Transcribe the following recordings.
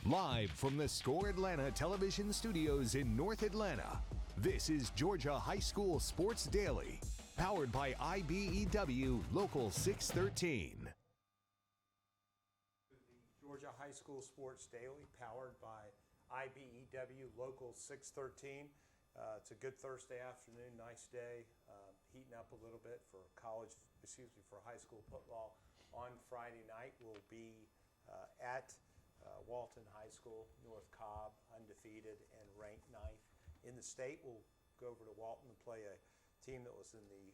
Live from the Score Atlanta television studios in North Atlanta, this is Georgia High School Sports Daily, powered by IBEW Local 613. The Georgia High School Sports Daily, powered by IBEW Local 613. It's a good Thursday afternoon, nice day, heating up a little bit for for high school football. On Friday night, we'll be at Walton High School, North Cobb, undefeated and ranked 9th in the state. We'll go over to Walton and play a team that was in the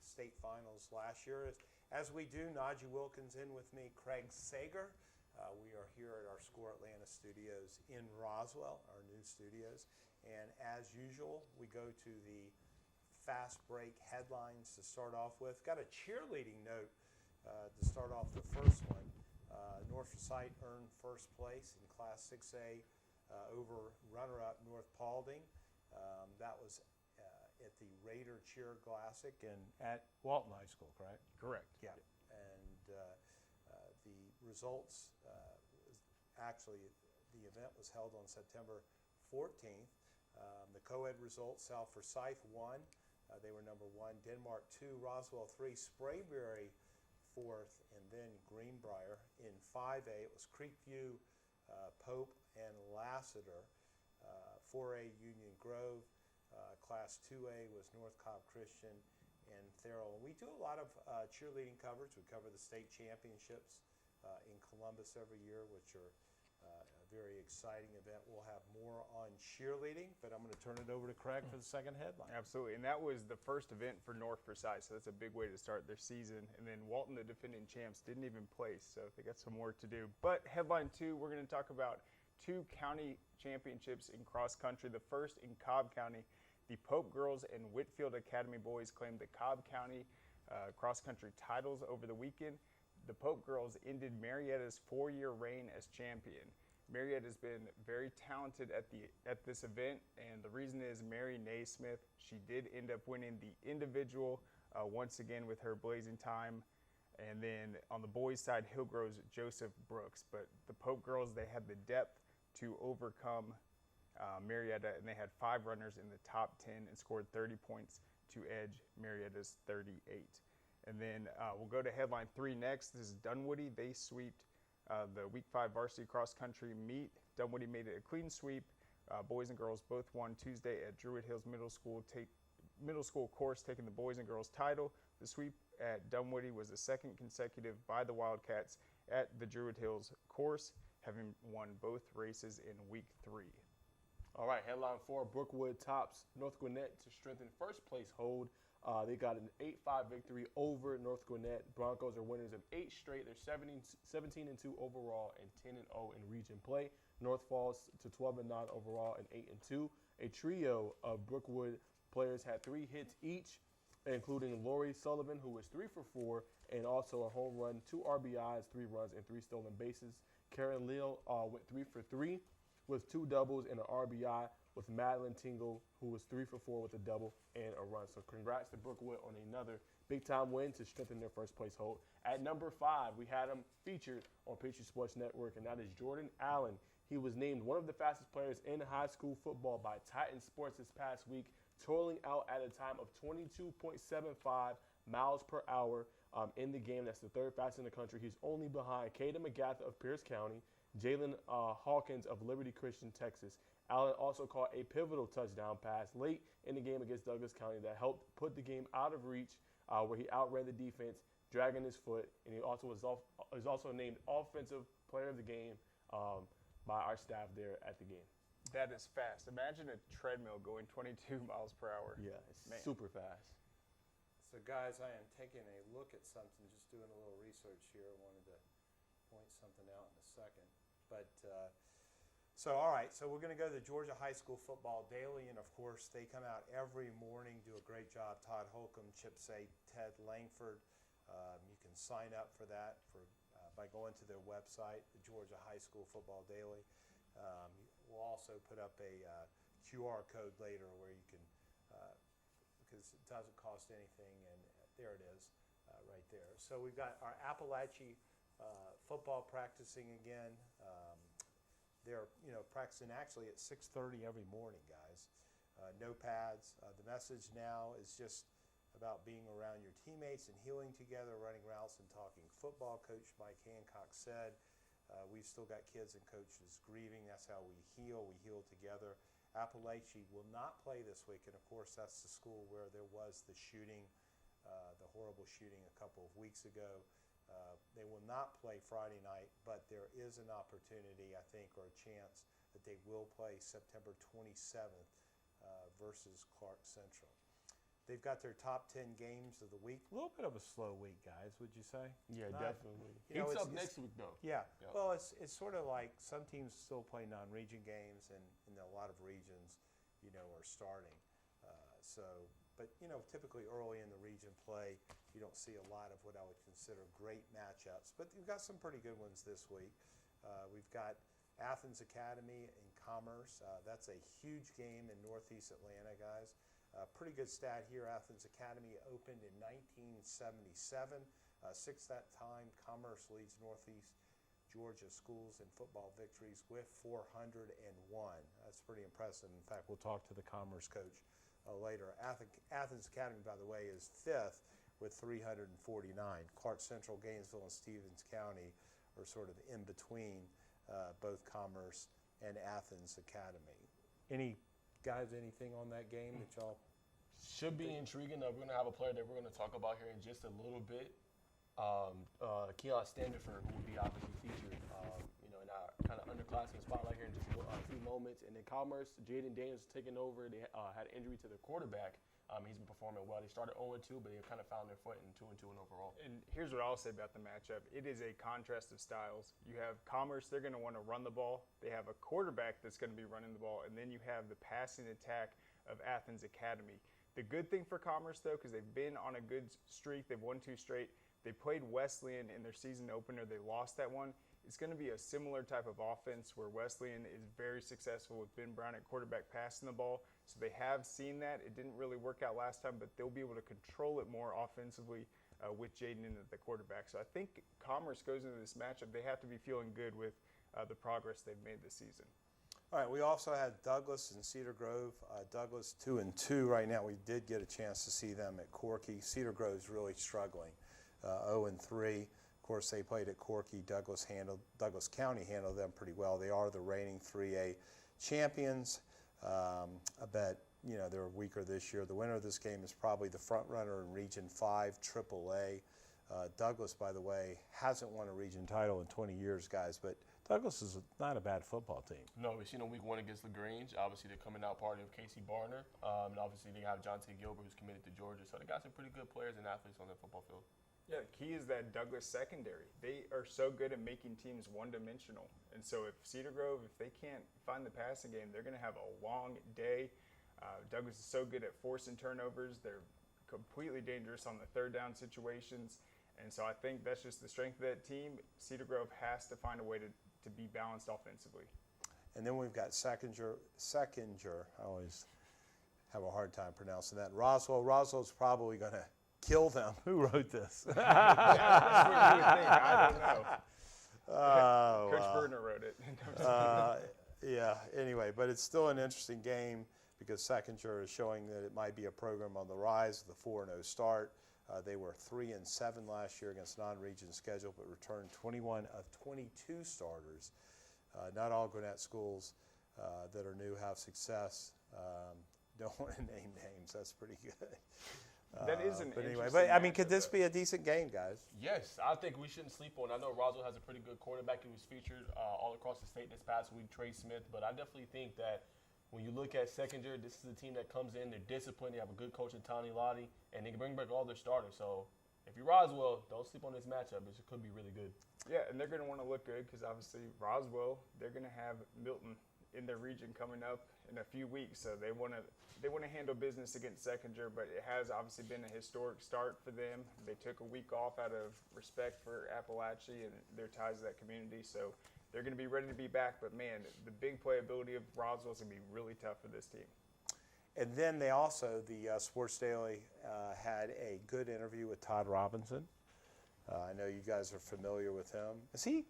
state finals last year. As we do, Najeh Wilkins in with me, Craig Sager. We are here at our Score Atlanta studios in Roswell, our new studios. And as usual, we go to the fast break headlines to start off with. Got a cheerleading note to start off the first one. North Forsyth earned first place in Class 6A over runner-up North Paulding. That was at the Raider Cheer Classic and at Walton High School, correct? Correct. Yeah. And the results, actually, the event was held on September 14th. The co-ed results, South Forsyth won. They were number 1. Denmark 2, Roswell 3, Sprayberry 4th, and then Greenbrier. In 5A, it was Creekview, Pope, and Lassiter. 4A, Union Grove. Class 2A was North Cobb Christian and Therrell. We do a lot of cheerleading coverage. We cover the state championships in Columbus every year, which are a very exciting event. We'll have more on cheerleading, but I'm going to turn it over to Craig for the second headline. Absolutely, and that was the first event for North Forsyth, so that's a big way to start their season. And then Walton, the defending champs, didn't even place, so they got some work to do. But headline 2, we're going to talk about 2 county championships in cross country. The first in Cobb County. The Pope girls and Whitfield Academy boys claimed the Cobb County cross country titles over the weekend. The Pope girls ended Marietta's 4-year reign as champion. Marietta has been very talented at this event, and the reason is Mary Naismith. She did end up winning the individual once again with her blazing time. And then on the boys' side, Hillgrove's Joseph Brooks. But the Pope girls, they had the depth to overcome Marietta, and they had 5 runners in the top 10 and scored 30 points to edge Marietta's 38. And then we'll go to headline 3 next. This is Dunwoody. They sweeped the Week 5 varsity cross country meet. Dunwoody made it a clean sweep. Boys and girls both won Tuesday at Druid Hills Middle School course, taking the boys and girls title. The sweep at Dunwoody was the second consecutive by the Wildcats at the Druid Hills course, having won both races in Week 3. All right, headline 4, Brookwood tops North Gwinnett to strengthen first place hold. They got an 8-5 victory over North Gwinnett. Broncos are winners of 8 straight. They're 17-2 overall and 10-0 in region play. North falls to 12-9 overall and 8-2. A trio of Brookwood players had 3 hits each, including Lori Sullivan, who was 3 for 4, and also a home run, 2 RBIs, 3 runs, and 3 stolen bases. Karen Leal went 3 for 3 with 2 doubles and an RBI, with Madeline Tingle, who was 3 for 4 with a double and a run. So congrats to Brookwood on another big-time win to strengthen their first-place hold. At number 5, we had him featured on Patriot Sports Network, and that is Jordan Allen. He was named one of the fastest players in high school football by Titan Sports this past week, totaling out at a time of 22.75 miles per hour in the game. That's the 3rd fastest in the country. He's only behind Caden McGath of Pierce County, Jalen Hawkins of Liberty Christian, Texas. Allen also caught a pivotal touchdown pass late in the game against Douglas County that helped put the game out of reach, where he outran the defense, dragging his foot, and he also was also named Offensive Player of the Game by our staff there at the game. That is fast. Imagine a treadmill going 22 miles per hour. Yeah, it's super fast. So, guys, I am taking a look at something, just doing a little research here. I wanted to point something out in a second. But, all right, so we're going to go to the Georgia High School Football Daily, and, of course, they come out every morning, do a great job. Todd Holcomb, Chip Say, Ted Langford. You can sign up for that by going to their website, the Georgia High School Football Daily. We'll also put up a QR code later where you can, because it doesn't cost anything, and there it is right there. So we've got our Appalachia football practicing again. they're practicing actually at 6:30 every morning, guys. No pads. The message now is just about being around your teammates and healing together, running routes and talking football. Coach Mike Hancock said, we've still got kids and coaches grieving. That's how we heal. We heal together. Appalachia will not play this week, and of course that's the school where there was the shooting, the horrible shooting a couple of weeks ago. They will not play Friday night, but there is an opportunity, I think, or a chance that they will play September 27th versus Clark Central. They've got their top 10 games of the week. A little bit of a slow week, guys, would you say? Yeah, definitely. It's up next week, though. Yeah. Well, it's sort of like some teams still play non-region games, and a lot of regions, are starting. But typically early in the region play, you don't see a lot of what I would consider great matchups. But we've got some pretty good ones this week. We've got Athens Academy and Commerce. That's a huge game in Northeast Atlanta, guys. Pretty good stat here. Athens Academy opened in 1977. Since that time, Commerce leads Northeast Georgia schools in football victories with 401. That's pretty impressive. In fact, we'll talk to the Commerce coach later. Athens Academy, by the way, is fifth with 349. Clark Central, Gainesville, and Stevens County are sort of in between both Commerce and Athens Academy. Anything on that game that y'all should be intriguing? We're going to have a player that we're going to talk about here in just a little bit. Keon Standiford, who will be obviously featured, in our kind of underclassmen spotlight here in just a few moments. And then Commerce, Jaden Daniels taking over. They had an injury to their quarterback. He's been performing well. They started 0-2, but they kind of found their foot in 2-2 overall. And here's what I'll say about the matchup. It is a contrast of styles. You have Commerce, they're going to want to run the ball. They have a quarterback that's going to be running the ball. And then you have the passing attack of Athens Academy. The good thing for Commerce, though, because they've been on a good streak, they've won 2 straight. They played Wesleyan in their season opener. They lost that one. It's going to be a similar type of offense where Wesleyan is very successful with Ben Brown at quarterback passing the ball. So they have seen that. It didn't really work out last time, but they'll be able to control it more offensively with Jaden in at the quarterback. So I think Commerce goes into this matchup. They have to be feeling good with the progress they've made this season. All right, we also had Douglas and Cedar Grove. Douglas 2-2 right now. We did get a chance to see them at Corky. Cedar Grove's really struggling, 0-3. Of course, they played at Corky. Douglas County handled them pretty well. They are the reigning 3A champions. I bet they're weaker this year. The winner of this game is probably the front runner in Region 5 AAA. Douglas, by the way, hasn't won a region title in 20 years, guys, but Douglas is not a bad football team. No, we've seen them week 1 against LaGrange. Obviously, they're coming out party of Casey Barner. And obviously, they have Jonte Gilbert, who's committed to Georgia. So they got some pretty good players and athletes on their football field. Yeah, the key is that Douglas secondary. They are so good at making teams one-dimensional. And so if Cedar Grove, if they can't find the passing game, they're going to have a long day. Douglas is so good at forcing turnovers. They're completely dangerous on the third down situations. And so I think that's just the strength of that team. Cedar Grove has to find a way to be balanced offensively. And then we've got Seckinger. I always have a hard time pronouncing that. Roswell's probably going to kill them. Who wrote this? That's what you would think. I don't know. Coach Berner wrote it. Yeah, anyway, but it's still an interesting game because Seckinger is showing that it might be a program on the rise with a 4-0 start. They were 3-7 last year against non-region schedule, but returned 21 of 22 starters. Not all Gwinnett schools that are new have success. Don't want to name names. That's pretty good. That is an but anyway, interesting but I mean, could matchup, this though. be a decent game, guys? Yes, I think we shouldn't sleep on. I know Roswell has a pretty good quarterback who was featured all across the state this past week, Trey Smith. But I definitely think that when you look at Seckinger, this is a team that comes in, they're disciplined, they have a good coach in Tony Lottie, and they can bring back all their starters. So if you're Roswell, don't sleep on this matchup. It could be really good. Yeah, and they're going to want to look good because obviously Roswell, they're going to have Milton in their region coming up in a few weeks. So they want to handle business against Seckinger, but it has obviously been a historic start for them. They took a week off out of respect for Appalachia and their ties to that community. So they're going to be ready to be back. But, man, the big playability of Roswell is going to be really tough for this team. And then they also, the Sports Daily had a good interview with Todd Robinson. I know you guys are familiar with him.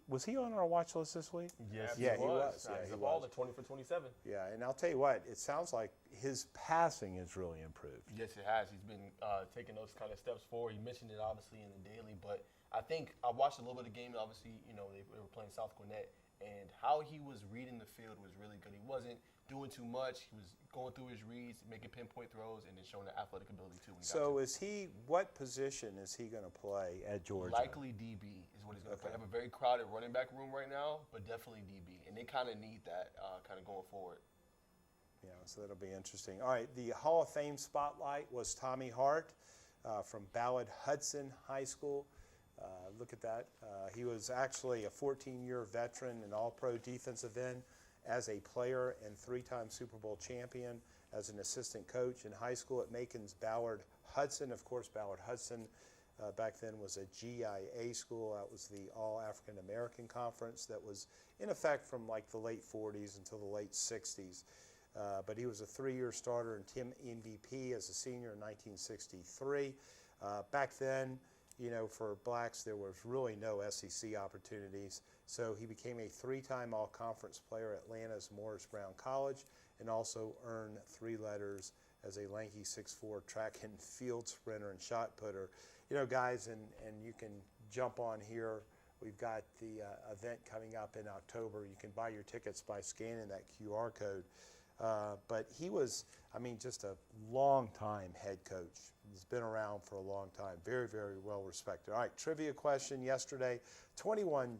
Was he on our watch list this week? Yes, Yeah, he was. Yeah, Yeah, he's he a baller, was. 20 for 27. Yeah, and I'll tell you what, it sounds like his passing has really improved. Yes, it has. He's been taking those kind of steps forward. He mentioned it obviously in the daily, but I think I watched a little bit of the game. Obviously, they were playing South Gwinnett, and how he was reading the field was really good. He wasn't doing too much. He was going through his reads, making pinpoint throws, and then showing the athletic ability too. So what position is he going to play at Georgia? Likely DB is what he's going to play. They have a very crowded running back room right now, but definitely DB, and they kind of need that kind of going forward. Yeah, so that'll be interesting. All right, the Hall of Fame spotlight was Tommy Hart from Ballard Hudson High School. Look at that. He was actually a 14-year veteran and all-pro defensive end as a player and 3-time Super Bowl champion as an assistant coach in high school at Macon's Ballard Hudson. Of course, Ballard Hudson back then was a GIA school. That was the All-African American Conference that was in effect from like the late 40s until the late 60s. But he was a 3-year starter and team MVP as a senior in 1963. Back then, for blacks, there was really no SEC opportunities. So he became a 3-time All-Conference player at Atlanta's Morris Brown College and also earned 3 letters as a lanky 6'4" track and field sprinter and shot putter. Guys, and you can jump on here. We've got the event coming up in October. You can buy your tickets by scanning that QR code. But he was, just a long-time head coach. He's been around for a long time. Very, very well respected. All right, trivia question yesterday. 21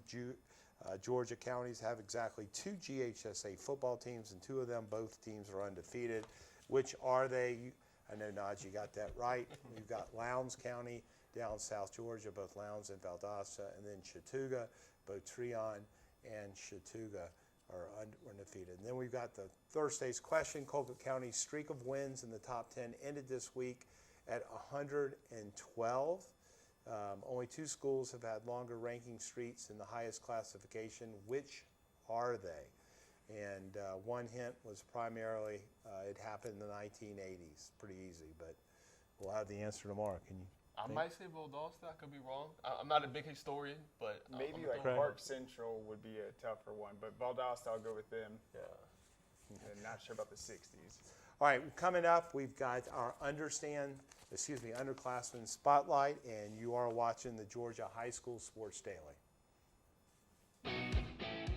Georgia counties have exactly 2 GHSA football teams, and 2 of them, both teams are undefeated. Which are they? I know, Najeh, you got that right. We've got Lowndes County down South Georgia, both Lowndes and Valdosta, and then Chattooga, both Treon and Chattooga are undefeated. And then we've got the Thursday's question. Colquitt County's streak of wins in the top 10 ended this week at 112. Only 2 schools have had longer ranking streaks in the highest classification. Which are they? And one hint was primarily it happened in the 1980s. Pretty easy, but we'll have the answer tomorrow. Can you? I might say Valdosta. I could be wrong. I'm not a big historian, but maybe like Park Central would be a tougher one, but Valdosta, I'll go with them. Yeah. And not sure about the 60s. All right, coming up, we've got our Underclassmen Spotlight, and you are watching the Georgia High School Sports Daily.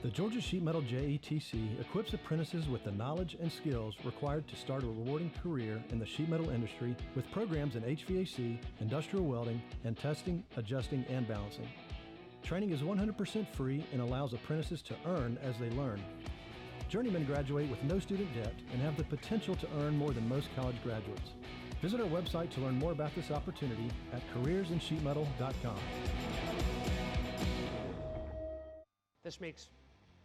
The Georgia Sheet Metal JETC equips apprentices with the knowledge and skills required to start a rewarding career in the sheet metal industry with programs in HVAC, industrial welding, and testing, adjusting, and balancing. Training is 100% free and allows apprentices to earn as they learn. Journeymen graduate with no student debt and have the potential to earn more than most college graduates. Visit our website to learn more about this opportunity at careersinsheetmetal.com. This makes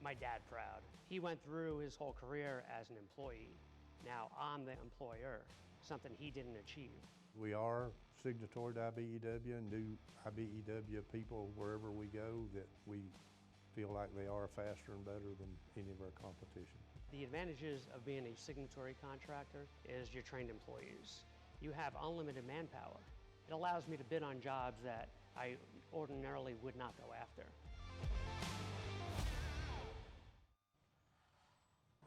my dad proud. He went through his whole career as an employee. Now I'm the employer, something he didn't achieve. We are signatory to IBEW and do IBEW people wherever we go that we feel like they are faster and better than any of our competition. The advantages of being a signatory contractor is you're trained employees. You have unlimited manpower. It allows me to bid on jobs that I ordinarily would not go after.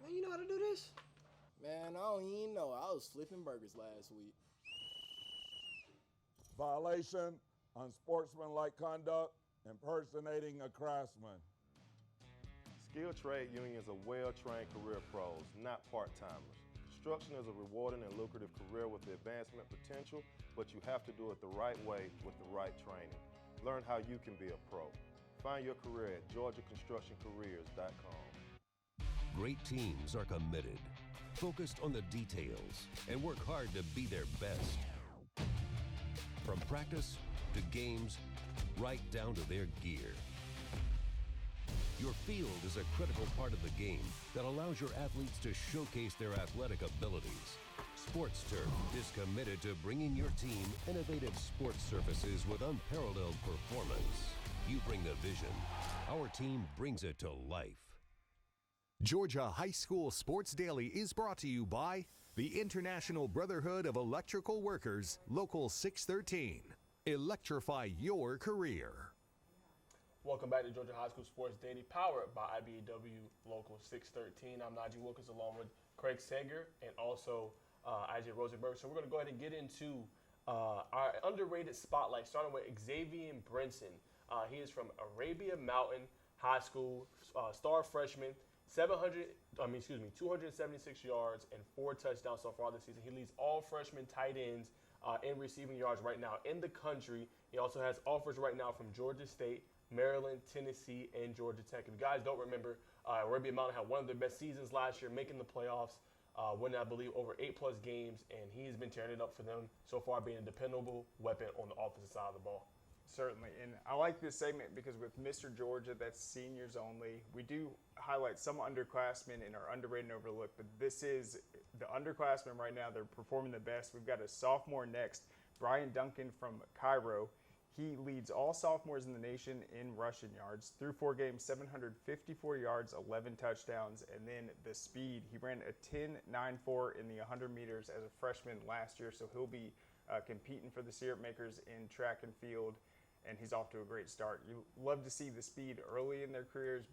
Man, you know how to do this? Man, I don't even know. I was flipping burgers last week. Violation, unsportsmanlike conduct, impersonating a craftsman. Skilled trade unions are well-trained career pros, not part-timers. Construction is a rewarding and lucrative career with the advancement potential, but you have to do it the right way with the right training. Learn how you can be a pro. Find your career at georgiaconstructioncareers.com. Great teams are committed, focused on the details, and work hard to be their best. From practice to games, right down to their gear. Your field is a critical part of the game that allows your athletes to showcase their athletic abilities. Sports Turf is committed to bringing your team innovative sports surfaces with unparalleled performance. You bring the vision. Our team brings it to life. Georgia High School Sports Daily is brought to you by the International Brotherhood of Electrical Workers, Local 613. Electrify your career. Welcome back to Georgia High School Sports Daily, powered by IBEW Local 613. I'm Najeh Wilkins along with Craig Sager and also IJ Rosenberg. So we're going to go ahead and get into our underrated spotlight, starting with Xavier Brinson. He is from Arabia Mountain High School, star freshman, 276 yards and 4 touchdowns so far this season. He leads all freshman tight ends in receiving yards right now in the country. He also has offers right now from Georgia State, Maryland, Tennessee, and Georgia Tech. If you guys don't remember, Arabia Mountain had one of their best seasons last year, making the playoffs, winning, I believe, over 8+ games, and he's been tearing it up for them so far, being a dependable weapon on the offensive side of the ball. Certainly, and I like this segment because with Mr. Georgia, that's seniors only. We do highlight some underclassmen in our underrated and overlooked, but this is the underclassmen right now. They're performing the best. We've got a sophomore next, Brian Duncan from Cairo. He leads all sophomores in the nation in rushing yards. Through 4 games, 754 yards, 11 touchdowns, and then the speed. He ran a 10.94 in the 100 meters as a freshman last year, so he'll be competing for the syrup makers in track and field, and he's off to a great start. You love to see the speed early in their careers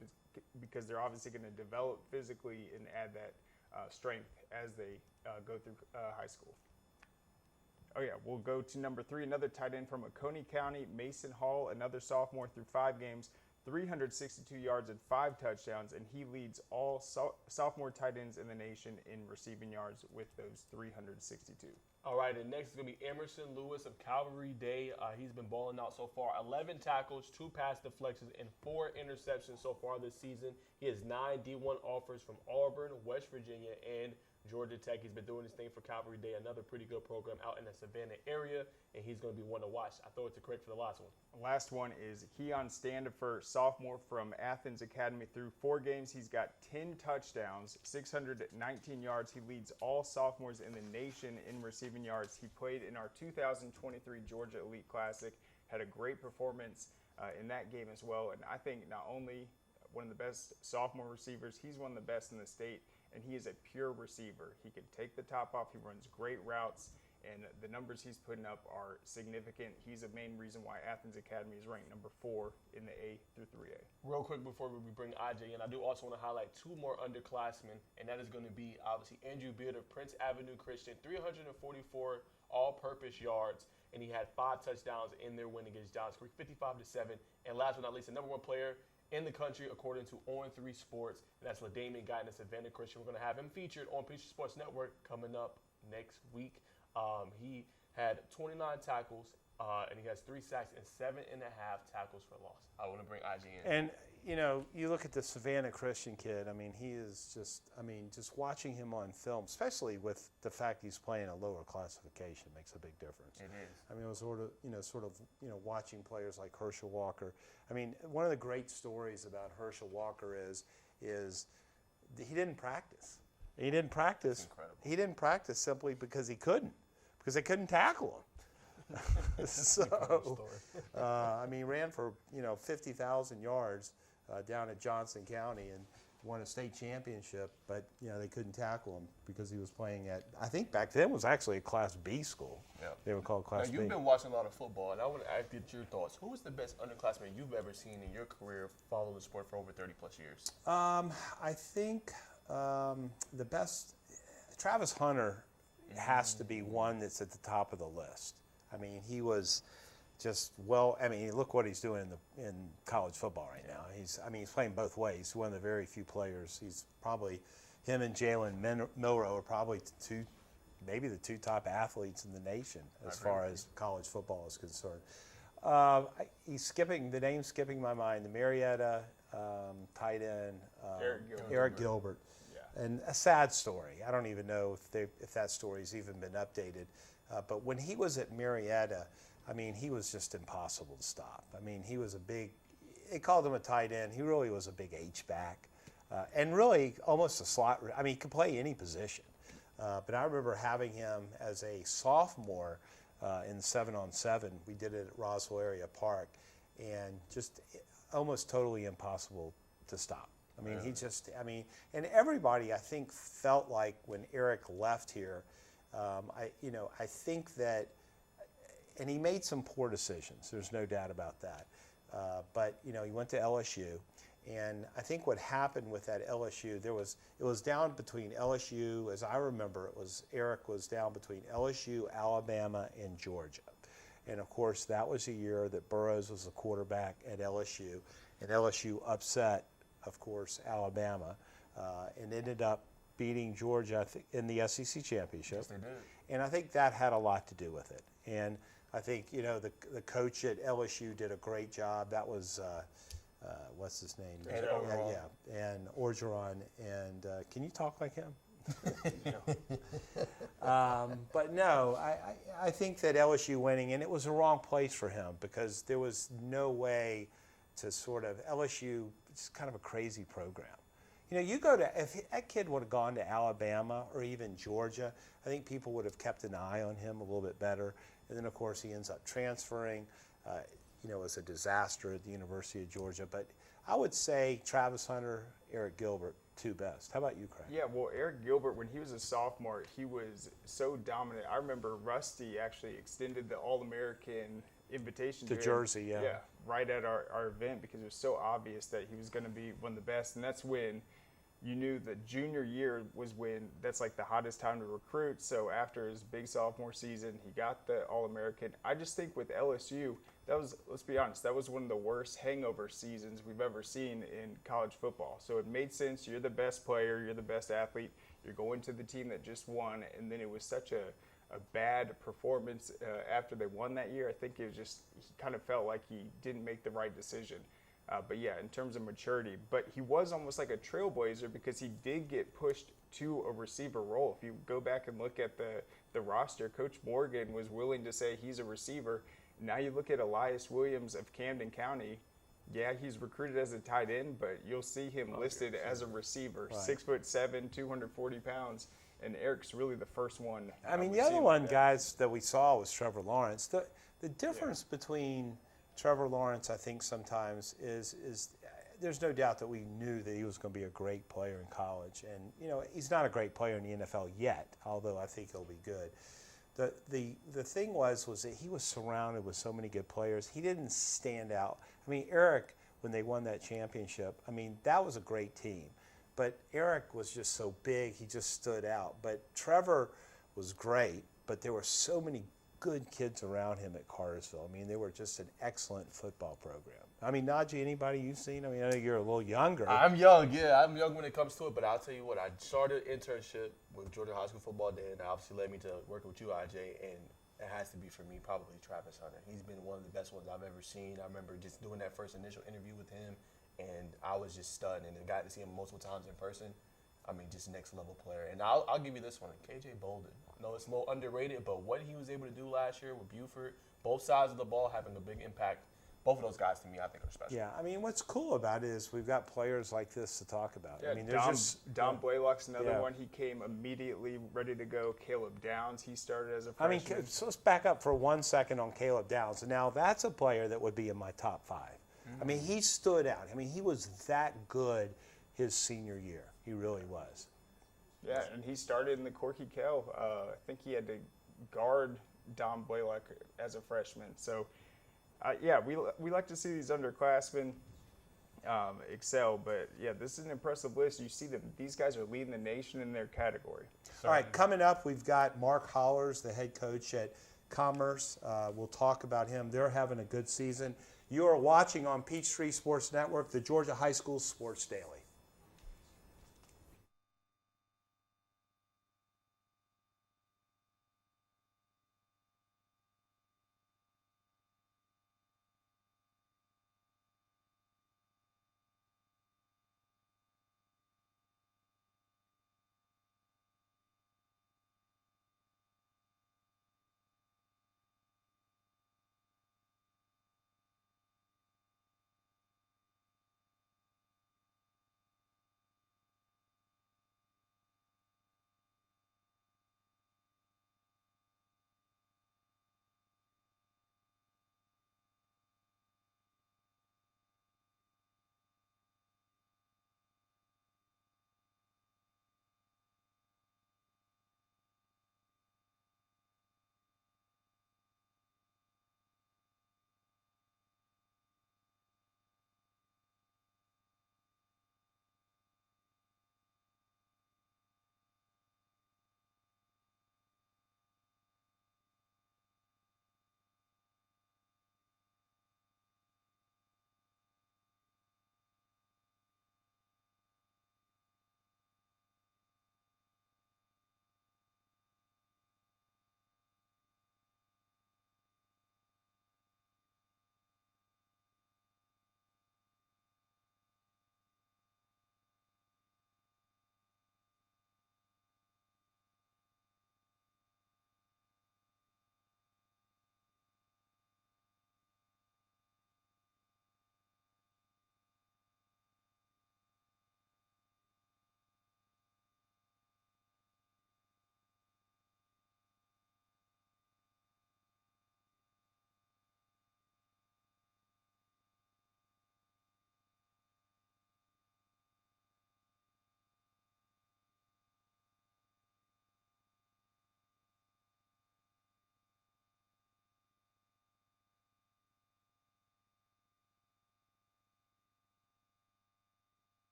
because they're obviously going to develop physically and add that strength as they go through high school. Oh, yeah, we'll go to number 3, another tight end from Oconee County, Mason Hall, another sophomore through 5 games, 362 yards and 5 touchdowns, and he leads all sophomore tight ends in the nation in receiving yards with those 362. All right, and next is going to be Emerson Lewis of Calvary Day. He's been balling out so far. 11 tackles, 2 pass deflections, and 4 interceptions so far this season. He has 9 D1 offers from Auburn, West Virginia, and Georgia Tech. He's been doing his thing for Calvary Day, another pretty good program out in the Savannah area, and he's going to be one to watch. I throw it to Craig for the last one. Last one is Keon Standifer, sophomore from Athens Academy. Through 4 games, he's got 10 touchdowns, 619 yards. He leads all sophomores in the nation in receiving yards. He played in our 2023 Georgia Elite Classic, had a great performance in that game as well. And I think not only one of the best sophomore receivers, he's one of the best in the state, and he is a pure receiver. He can take the top off. He runs great routes, and the numbers he's putting up are significant. He's a main reason why Athens Academy is ranked number 4 in the A through 3A. Real quick before we bring IJ in, I do also want to highlight 2 more underclassmen, and that is going to be obviously Andrew Beard of Prince Avenue Christian, 344 all-purpose yards, and he had 5 touchdowns in their win against Johns Creek, 55-7. And last but not least, the number 1 player in the country, according to On3 Sports, and that's LaDamian Guyton of Savannah Christian. We're going to have him featured on Peachtree Sports Network coming up next week. He had 29 tackles, and he has 3 sacks and 7.5 tackles for loss. I want to bring IJ in. And, you know, you look at the Savannah Christian kid, I mean, he is just, just watching him on film, especially with the fact he's playing a lower classification, makes a big difference. It is. I mean, it was sort of watching players like Herschel Walker. I mean, one of the great stories about Herschel Walker is he didn't practice. He didn't practice. He didn't practice simply because he couldn't, because they couldn't tackle him. So, he ran for 50,000 yards down at Johnson County and won a state championship, but they couldn't tackle him because he was playing at, I think back then was actually a Class B school. Yeah. They were called Class now, B. You've been watching a lot of football, and I want to ask you your thoughts. Who is the best underclassman you've ever seen in your career following the sport for over 30+ years? I think the best, Travis Hunter has to be one that's at the top of the list. I mean, he was just look what he's doing in college football right now. He's playing both ways. He's one of the very few players. He's probably, him and Jalen Milroe are probably maybe the 2 top athletes in the nation as far as college football is concerned. The name's skipping my mind. The Marietta tight end, Eric Gilbert. Yeah. And a sad story. I don't even know if that story's even been updated. But when he was at Marietta, he was just impossible to stop. He was they called him a tight end. He really was a big H-back. And really almost a slot, he could play any position. But I remember having him as a sophomore in 7-on-7. We did it at Roswell Area Park, and just almost totally impossible to stop. And everybody, I think, felt like when Eric left here, I think that and he made some poor decisions. There's no doubt about that. But he went to LSU, and I think what happened with that LSU, it was down between LSU, as I remember, Eric was down between LSU, Alabama, and Georgia. And of course, that was a year that Burroughs was the quarterback at LSU, and LSU upset, of course, Alabama, and ended up beating Georgia in the SEC championship. Yes, they did. And I think that had a lot to do with it. And I think the coach at LSU did a great job. That was what's his name? And Orgeron. And can you talk like him? But no, I think that LSU winning, and it was the wrong place for him because there was no way to sort of LSU. It's kind of a crazy program. You go to, if that kid would have gone to Alabama or even Georgia, I think people would have kept an eye on him a little bit better. And then, of course, he ends up transferring. It was a disaster at the University of Georgia. But I would say Travis Hunter, Eric Gilbert, two best. How about you, Craig? Yeah, well, Eric Gilbert, when he was a sophomore, he was so dominant. I remember Rusty actually extended the All-American invitation to Jersey, yeah, right at our event because it was so obvious that he was going to be one of the best. And that's when you knew the junior year was when that's like the hottest time to recruit. So after his big sophomore season, he got the All-American. I just think with LSU, that was, let's be honest, that was one of the worst hangover seasons we've ever seen in college football. So it made sense. You're the best player. You're the best athlete. You're going to the team that just won. And then it was such a bad performance after they won that year. I think it was just, he kind of felt like he didn't make the right decision. But yeah, in terms of maturity, but he was almost like a trailblazer because he did get pushed to a receiver role. If you go back and look at the roster, Coach Morgan was willing to say he's a receiver. Now you look at Elias Williams of Camden County. Yeah, he's recruited as a tight end, but you'll see him listed as a receiver, right. 6'7", 240 pounds. And Eric's really the first one. I mean, the other one, guys, that we saw was Trevor Lawrence. The difference between Trevor Lawrence, I think, sometimes is there's no doubt that we knew that he was going to be a great player in college. And, he's not a great player in the NFL yet, although I think he'll be good. The thing was that he was surrounded with so many good players. He didn't stand out. I mean, Eric, when they won that championship, I mean, that was a great team. But Eric was just so big, he just stood out. But Trevor was great, but there were so many good kids around him at Cartersville. I mean, they were just an excellent football program. I mean, Najee, anybody you've seen? I mean, I know you're a little younger. I'm young, yeah. I'm young when it comes to it, but I'll tell you what, I started an internship with Georgia High School Football Day, and that obviously led me to working with you, IJ, and it has to be, for me, probably Travis Hunter. He's been one of the best ones I've ever seen. I remember just doing that first initial interview with him, and I was just stunned, and I got to see him multiple times in person. I mean, just next level player. And I'll give you this one, KJ Bolden. I know it's a little underrated, but what he was able to do last year with Buford, both sides of the ball having a big impact, both of those guys to me I think are special. Yeah, I mean, what's cool about it is we've got players like this to talk about. Yeah, I mean, there's Dom Blaylock's another one. He came immediately ready to go. Caleb Downs, he started as a freshman. I mean, so let's back up for 1 second on Caleb Downs. Now, that's a player that would be in my top 5. I mean, he stood out. I mean, he was that good his senior year. He really was. Yeah, and he started in the Corky Kell. I think he had to guard Dom Blaylock as a freshman. So, yeah, we like to see these underclassmen excel. But, yeah, this is an impressive list. You see them. These guys are leading the nation in their category. All right, coming up, we've got Mark Hollers, the head coach at Commerce. We'll talk about him. They're having a good season. You are watching on Peachtree Sports Network, the Georgia High School Sports Daily.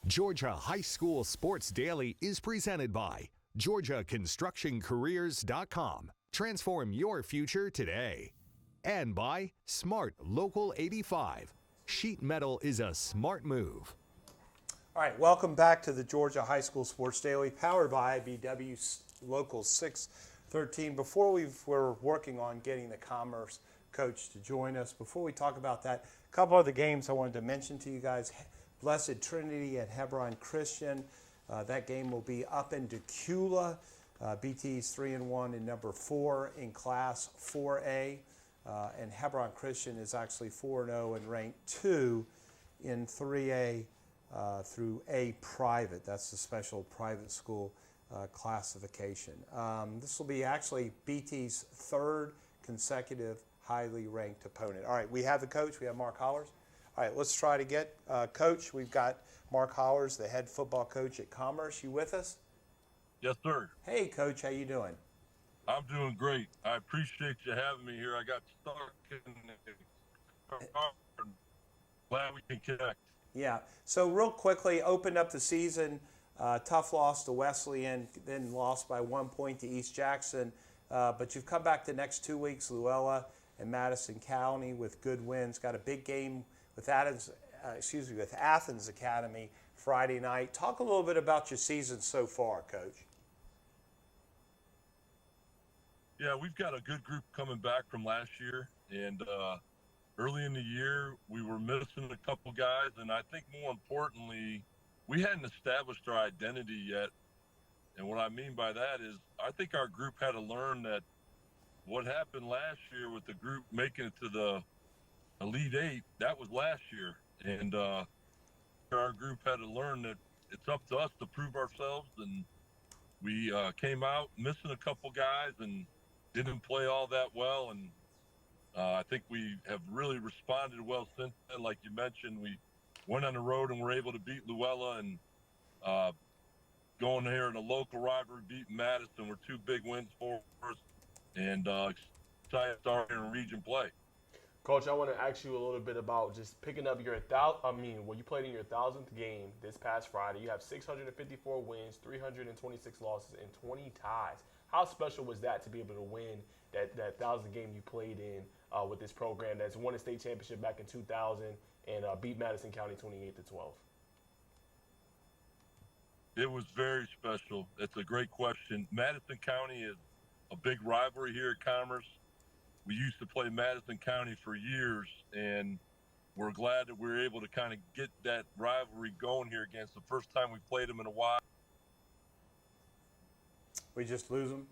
Georgia High School Sports Daily is presented by GeorgiaConstructionCareers.com. Transform your future today. And by Smart Local 85. Sheet metal is a smart move. All right, welcome back to the Georgia High School Sports Daily, powered by IBW Local 613. Before we were working on getting the Commerce coach to join us, before we talk about that, a couple of the games I wanted to mention to you guys. Blessed Trinity at Hebron Christian. That game will be up in Decula. BT's 3-1 and number 4 in Class 4A. And Hebron Christian is actually 4-0 and ranked 2 in 3A through A private. That's the special private school classification. This will be actually BT's 3rd consecutive highly ranked opponent. All right, we have the coach. We have Mark Hollers. All right, let's try to get Coach. We've got Mark Hollers, the head football coach at Commerce. You with us? Yes, sir. Hey, Coach. How you doing? I'm doing great. I appreciate you having me here. I got stuck in the car. Glad we can connect. Yeah. So real quickly, opened up the season. Tough loss to Wesleyan, then lost by 1 point to East Jackson. But you've come back the next 2 weeks, Luella and Madison County, with good wins. Got a big game with Athens Academy Friday night. Talk a little bit about your season so far, Coach. Yeah, we've got a good group coming back from last year, and early in the year we were missing a couple guys, and I think more importantly, we hadn't established our identity yet. And what I mean by that is I think our group had to learn that what happened last year with the group making it to the Elite Eight, that was last year. And our group had to learn that it's up to us to prove ourselves. And we came out missing a couple guys and didn't play all that well. And I think we have really responded well since then. Like you mentioned, we went on the road and were able to beat Luella, and going here in a local rivalry, beating Madison were 2 big wins for us, and excited to start in region play. Coach, I want to ask you a little bit about just picking up your you played in your 1,000th game this past Friday. You have 654 wins, 326 losses, and 20 ties. How special was that to be able to win that 1,000th game you played in with this program that's won a state championship back in 2000 and beat Madison County 28-12? It was very special. It's a great question. Madison County is a big rivalry here at Commerce. We used to play Madison County for years, and we're glad that we were able to kind of get that rivalry going here against the first time we played them in a while. We just lose him?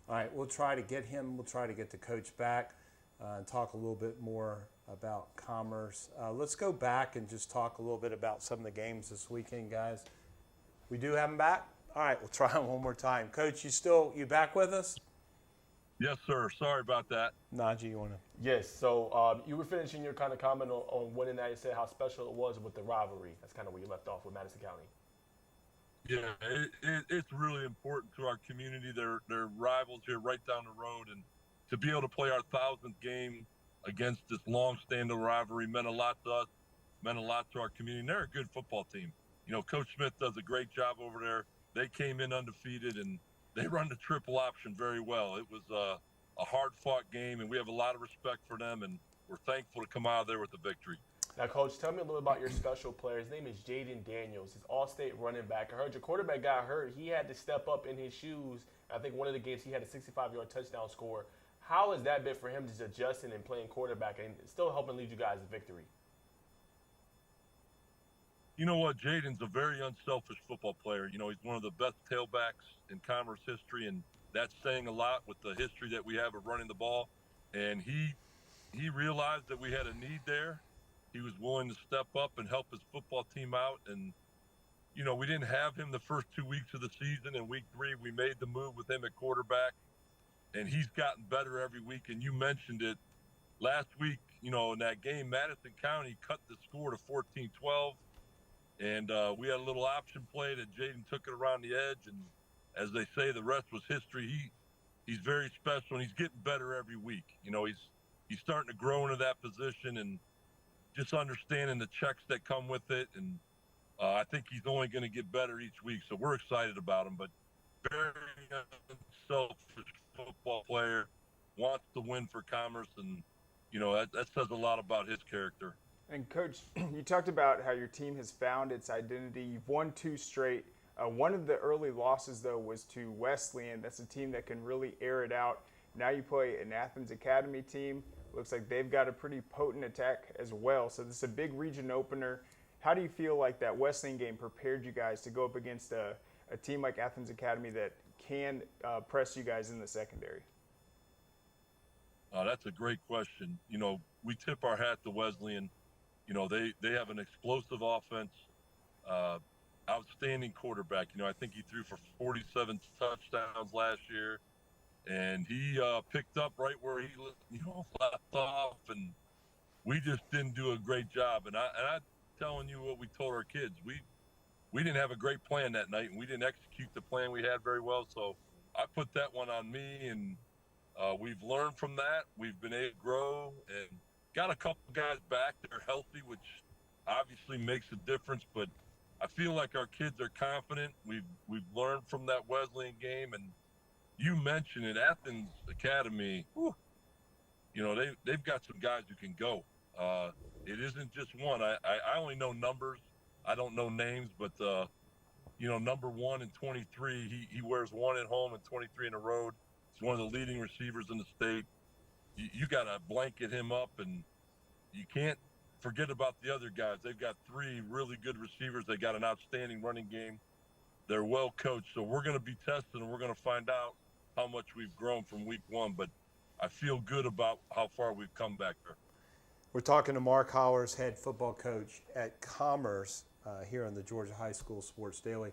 All right, we'll try to get him. We'll try to get the coach back and talk a little bit more about Commerce. Let's go back and just talk a little bit about some of the games this weekend, guys. We do have him back? All right, we'll try him one more time. Coach, you back with us? Yes, sir. Sorry about that. Najee, you want to? Yes. So you were finishing your kind of comment on winning that. You said how special it was with the rivalry. That's kind of where you left off with Madison County. Yeah, it's really important to our community. They're rivals here right down the road, and to be able to play our 1,000th game against this long-standing rivalry meant a lot to us, meant a lot to our community. And they're a good football team. You know, Coach Smith does a great job over there. They came in undefeated, and they run the triple option very well. It was a hard-fought game, and we have a lot of respect for them, and we're thankful to come out of there with a victory. Now, Coach, tell me a little about your special player. His name is Jaden Daniels. He's all-state running back. I heard your quarterback got hurt. He had to step up in his shoes. I think one of the games he had a 65-yard touchdown score. How has that been for him just adjusting and playing quarterback and still helping lead you guys to victory? You know what? Jaden's a very unselfish football player. You know, he's one of the best tailbacks in Commerce history, and that's saying a lot with the history that we have of running the ball. And he realized that we had a need there. He was willing to step up and help his football team out. And, you know, we didn't have him the first 2 weeks of the season. In week 3, we made the move with him at quarterback, and he's gotten better every week. And you mentioned it last week, you know, in that game, Madison County cut the score to 14-12. And we had a little option play that Jaden took it around the edge. And as they say, the rest was history. He's very special, and he's getting better every week. You know, he's starting to grow into that position and just understanding the checks that come with it. And I think he's only going to get better each week, so we're excited about him. But very selfish football player, wants to win for Commerce, and that says a lot about his character. And Coach, you talked about how your team has found its identity. You've won 2 straight. One of the early losses, though, was to Wesleyan. That's a team that can really air it out. Now you play an Athens Academy team. Looks like they've got a pretty potent attack as well. So this is a big region opener. How do you feel like that Wesleyan game prepared you guys to go up against a team like Athens Academy that can press you guys in the secondary? That's a great question. We tip our hat to Wesleyan. They have an explosive offense, outstanding quarterback. I think he threw for 47 touchdowns last year, and he picked up right where he left off, and we just didn't do a great job. And I'm telling you what we told our kids. We didn't have a great plan that night, and we didn't execute the plan we had very well. So I put that one on me, and we've learned from that. We've been able to grow and got a couple guys back that are healthy, which obviously makes a difference. But I feel like our kids are confident. We've learned from that Wesleyan game, and you mentioned it, Athens Academy. Whew, they've got some guys who can go. It isn't just one. I only know numbers. I don't know names, but number 1 in 23, he wears 1 at home and 23 in the road. He's one of the leading receivers in the state. You got to blanket him up, and you can't forget about the other guys. They've got 3 really good receivers. They got an outstanding running game. They're well coached, so we're going to be tested, and we're going to find out how much we've grown from week 1. But I feel good about how far we've come back there. We're talking to Mark Hollers, head football coach at Commerce here on the Georgia High School Sports Daily.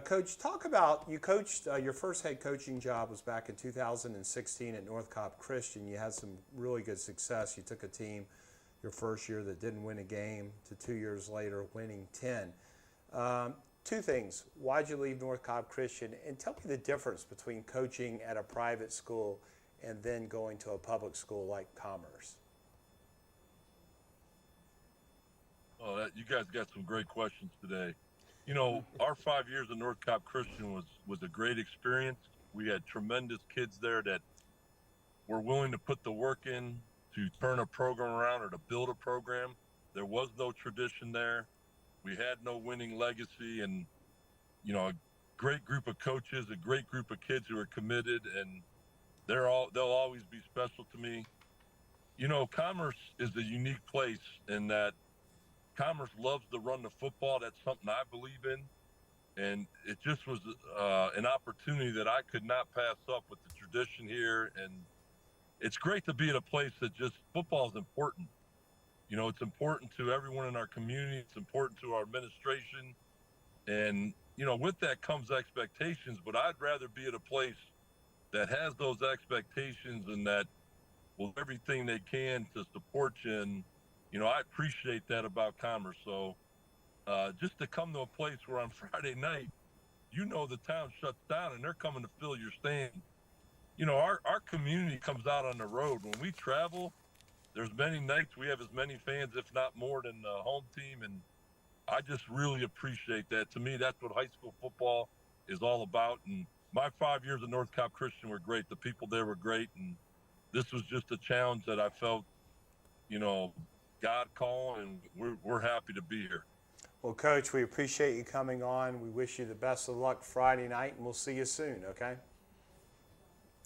Coach, talk about, you coached, your first head coaching job was back in 2016 at North Cobb Christian. You had some really good success. You took a team your first year that didn't win a game to 2 years later winning 10. 2 things. Why'd you leave North Cobb Christian? And tell me the difference between coaching at a private school and then going to a public school like Commerce. Oh, you guys got some great questions today. Our 5 years at North Cobb Christian was a great experience. We had tremendous kids there that were willing to put the work in to turn a program around or to build a program. There was no tradition there. We had no winning legacy, and, a great group of coaches, a great group of kids who are committed, and they'll always be special to me. Commerce is a unique place in that Commerce loves to run the football. That's something I believe in. And it just was an opportunity that I could not pass up with the tradition here. And it's great to be at a place that just football is important. It's important to everyone in our community. It's important to our administration. And, with that comes expectations. But I'd rather be at a place that has those expectations and that will do everything they can to support you. And, I appreciate that about Commerce. So just to come to a place where on Friday night, the town shuts down and they're coming to fill your stand. Our community comes out on the road. When we travel, there's many nights we have as many fans, if not more, than the home team. And I just really appreciate that. To me, that's what high school football is all about. And my 5 years at North Cobb Christian were great. The people there were great. And this was just a challenge that I felt, God calling, and we're happy to be here. Well, Coach, we appreciate you coming on. We wish you the best of luck Friday night, and we'll see you soon, okay?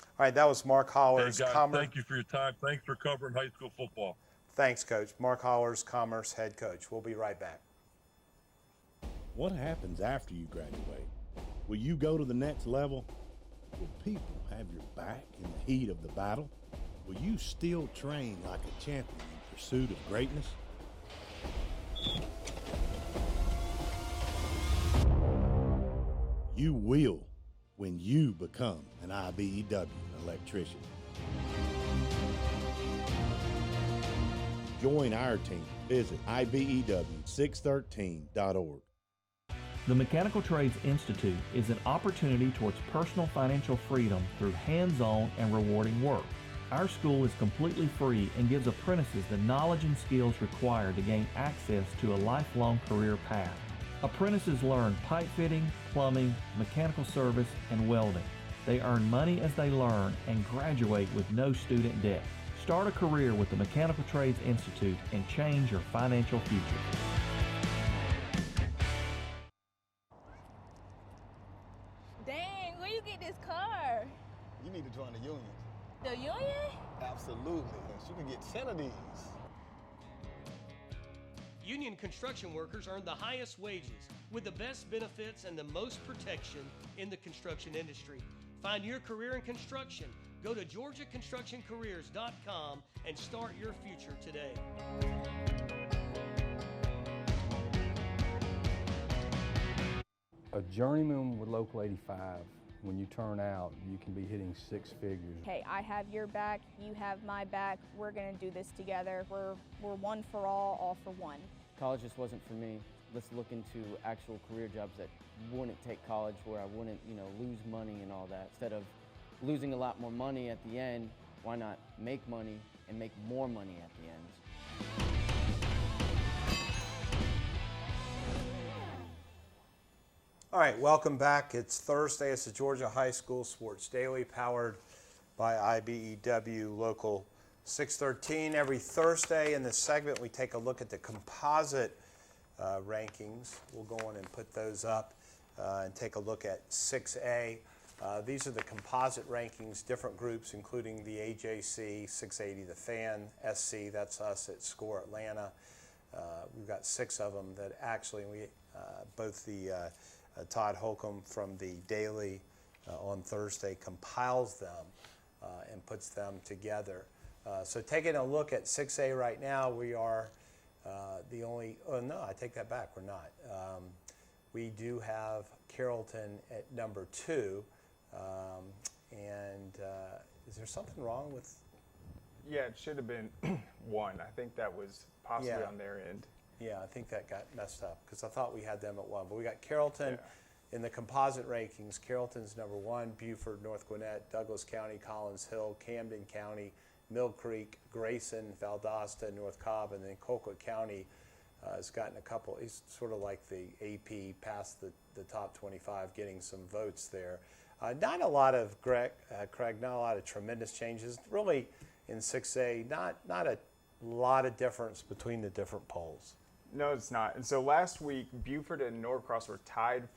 All right, that was Mark Hollers. Hey guys, thank you for your time. Thanks for covering high school football. Thanks, Coach. Mark Hollers, Commerce head coach. We'll be right back. What happens after you graduate? Will you go to the next level? Will people have your back in the heat of the battle? Will you still train like a champion in pursuit of greatness? You will when you become an IBEW electrician. Join our team. Visit IBEW613.org. The Mechanical Trades Institute is an opportunity towards personal financial freedom through hands-on and rewarding work. Our school is completely free and gives apprentices the knowledge and skills required to gain access to a lifelong career path. Apprentices learn pipe fitting, plumbing, mechanical service, and welding. They earn money as they learn and graduate with no student debt. Start a career with the Mechanical Trades Institute and change your financial future. Dang, where you get this car? You need to join the union. The union? Absolutely. You can get 10 of these. Union construction workers earn the highest wages with the best benefits and the most protection in the construction industry. Find your career in construction. Go to GeorgiaConstructionCareers.com and start your future today. A journeyman with Local 85, when you turn out, you can be hitting six figures. Hey, I have your back, you have my back, we're gonna do this together. We're one for all for one. College just wasn't for me. Let's look into actual career jobs that wouldn't take college, where I wouldn't, lose money and all that. Instead of losing a lot more money at the end, why not make money and make more money at the end? All right, welcome back. It's Thursday. It's the Georgia High School Sports Daily, powered by IBEW Local 613. Every Thursday in this segment, we take a look at the composite rankings. We'll go on and put those up and take a look at 6A. These are the composite rankings, different groups, including the AJC, 680, the Fan, SC, that's us at Score Atlanta. We've got 6 of them that actually, both the Todd Holcomb from the Daily on Thursday compiles them and puts them together. So taking a look at 6A right now, we are the only, oh no, I take that back, we're not. We do have Carrollton at number 2. Is there something wrong with? Yeah, it should have been 1. I think that was possibly on their end. Yeah, I think that got messed up because I thought we had them at 1. But we got Carrollton in the composite rankings. Carrollton's number 1, Buford, North Gwinnett, Douglas County, Collins Hill, Camden County, Mill Creek, Grayson, Valdosta, North Cobb, and then Colquitt County has gotten a couple. He's sort of like the AP past the top 25, getting some votes there. Not a lot of, Craig, not a lot of tremendous changes. Really, in 6A, not a lot of difference between the different polls. No, it's not. And so last week, Buford and Norcross were tied.